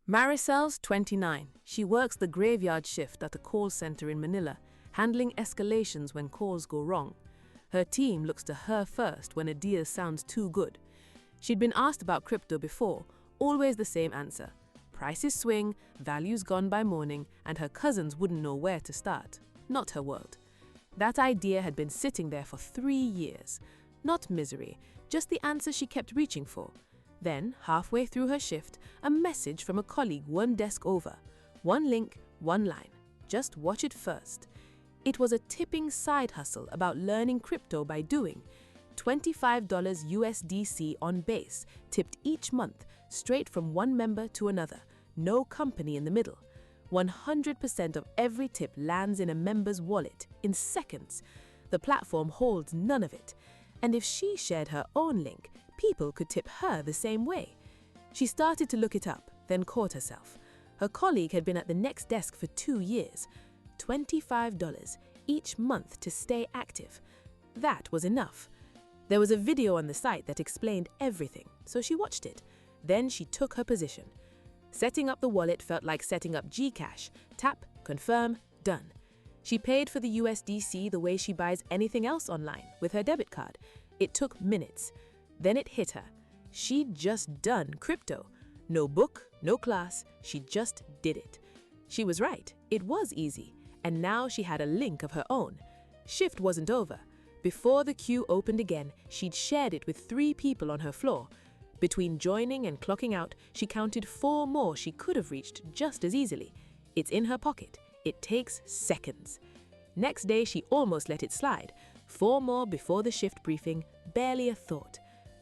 Maricel's 29. She works the graveyard shift at a call center in Manila, handling escalations when calls go wrong. Her team looks to her first when a deal sounds too good. She'd been asked about crypto before, always the same answer. Prices swing, values gone by morning, and her cousins wouldn't know where to start. Not her world. That idea had been sitting there for 3 years. Not misery, just the answer she kept reaching for. Then, halfway through her shift, a message from a colleague one desk over. One link, one line. Just watch it first. It was a tipping side hustle about learning crypto by doing. $25 USDC on base, tipped each month, straight from one member to another. No company in the middle. 100% of every tip lands in a member's wallet in seconds. The platform holds none of it. And if she shared her own link, people could tip her the same way. She started to look it up, then caught herself. Her colleague had been at the next desk for 2 years. $25 each month to stay active. That was enough. There was a video on the site that explained everything, so she watched it. Then she took her position. Setting up the wallet felt like setting up Gcash. Tap, confirm, done. She paid for the USDC the way she buys anything else online, with her debit card. It took minutes. Then it hit her. She'd just done crypto. No book, no class, she just did it. She was right, it was easy, and now she had a link of her own. Shift wasn't over. Before the queue opened again, she'd shared it with 3 people on her floor. Between joining and clocking out, she counted 4 more she could have reached just as easily. It's in her pocket. It takes seconds. Next day, she almost let it slide. 4 more before the shift briefing, barely a thought.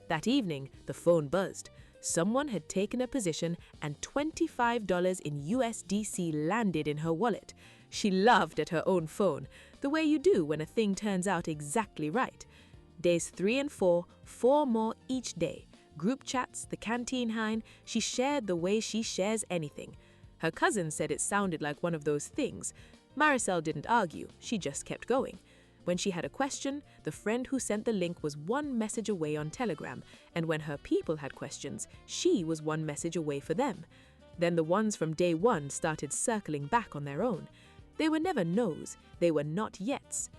That evening, the phone buzzed. Someone had taken a position and $25 in USDC landed in her wallet. She laughed at her own phone, the way you do when a thing turns out exactly right. Days 3 and 4, 4 more each day. Group chats, the Canteen hine, she shared the way she shares anything. Her cousin said it sounded like one of those things. Maricel didn't argue, she just kept going. When she had a question, the friend who sent the link was 1 message away on Telegram, and when her people had questions, she was 1 message away for them. Then the ones from day 1 started circling back on their own. They were never no's, they were not yets.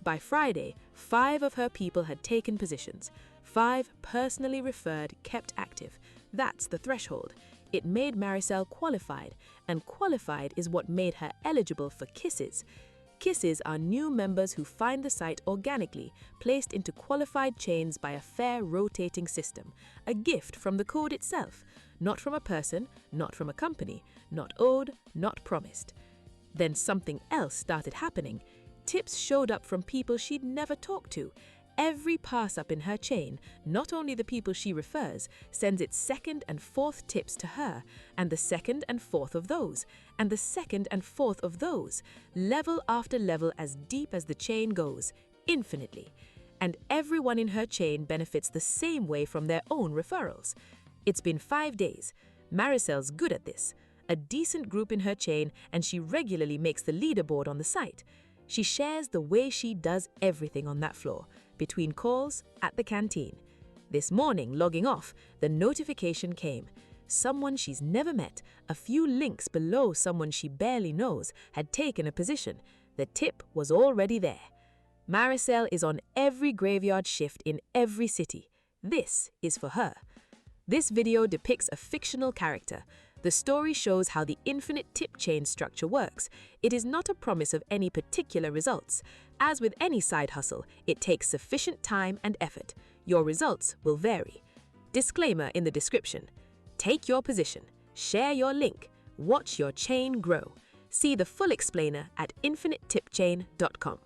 By Friday, 5 of her people had taken positions. 5 personally referred, kept active. That's the threshold. It made Maricel qualified, and qualified is what made her eligible for Kisses. Kisses are new members who find the site organically, placed into qualified chains by a fair rotating system. A gift from the code itself, not from a person, not from a company, not owed, not promised. Then something else started happening. Tips showed up from people she'd never talked to. Every pass-up in her chain, not only the people she refers, sends its 2nd and 4th tips to her, and the 2nd and 4th of those, and the 2nd and 4th of those, level after level as deep as the chain goes, infinitely. And everyone in her chain benefits the same way from their own referrals. It's been 5 days. Maricel's good at this. A decent group in her chain, and she regularly makes the leaderboard on the site. She shares the way she does everything on that floor, between calls, at the canteen. This morning, logging off, the notification came. Someone she's never met, a few links below someone she barely knows, had taken a position. The tip was already there. Maricel is on every graveyard shift in every city. This is for her. This video depicts a fictional character. The story shows how the infinite tip chain structure works. It is not a promise of any particular results. As with any side hustle, it takes sufficient time and effort. Your results will vary. Disclaimer in the description. Take your position, share your link, watch your chain grow. See the full explainer at infiniteTipchain.com.